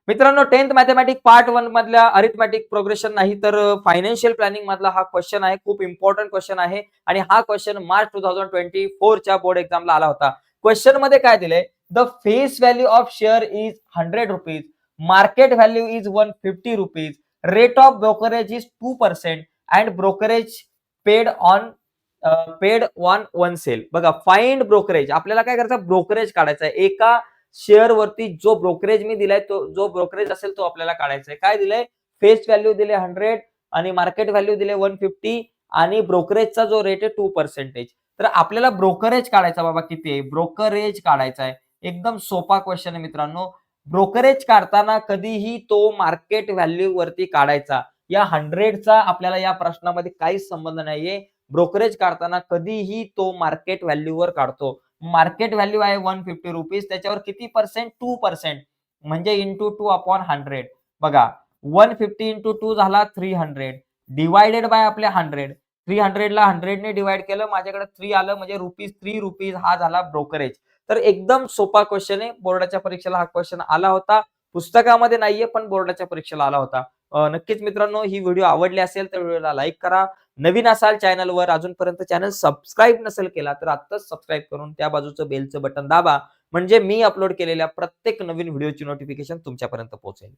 मित्रांनो 10th mathematics part 1 मधल्या arithmetic progression नाही तर फायनान्शियल प्लॅनिंग मधला हा क्वेश्चन आहे. खूप इम्पॉर्टंट क्वेश्चन आहे आणि हा क्वेश्चन मार्च 2024 च्या बोर्ड एक्झामला आला होता. क्वेश्चन मध्ये काय दिलंय? The face value of share is 100 rupees, market value is 150 rupees, rate of brokerage is 2% and brokerage paid on one sale. बघा, फाइंड ब्रोकरेज. आपल्याला काय करायचं? ब्रोकरेज काढायचा आहे. एका शेअर वरती जो ब्रोकरेज मी दिलाय तो जो ब्रोकरेज असेल तो आपल्याला काढायचा आहे. काय दिलंय? फेस व्हॅल्यू दिले 100 आणि मार्केट व्हॅल्यू दिले 150 आणि ब्रोकरेजचा जो रेट आहे 2%. तर आपल्याला ब्रोकरेज काढायचा बाबा किती आहे? ब्रोकरेज काढायचा आहे. एकदम सोपा क्वेश्चन आहे मित्रांनो. ब्रोकरेज काढताना कधीही तो मार्केट व्हॅल्यू वरती काढायचा. या 100चा आपल्याला या प्रश्नामध्ये काहीच संबंध नाहीये. ब्रोकरेज काढताना कधीही तो मार्केट व्हॅल्यूवर काढतो. मार्केट व्हॅल्यू आहे 150 रुपीज, त्याच्यावर किती पर्सेंट? 2%, म्हणजे इंटू 2/100. बघा, 150 इंटू 2 झाला 300 डिवायडेड बाय आपल्या 100. 300 ला 100 ने डिवाइड केलं, माझ्याकडे 3 आलं, म्हणजे ₹3 रुपीज हा झाला ब्रोकरेज. तर एकदम सोपा क्वेश्चन आहे. बोर्डाच्या परीक्षेला हा क्वेश्चन आला होता. पुस्तकामध्ये नाहीये, पण बोर्डाच्या परीक्षेला आला होता. नक्कीच मित्रांनो, ही व्हिडिओ आवडली असेल तर व्हिडिओला लाईक करा. नवीन असाल चॅनलवर, अजूनपर्यंत चॅनल सबस्क्राईब नसेल केला तर आत्ताच सबस्क्राईब करून त्या बाजूचं बेलचं बटन दाबा, म्हणजे मी अपलोड केलेल्या प्रत्येक नवीन व्हिडिओची नोटिफिकेशन तुमच्यापर्यंत पोहोचेल.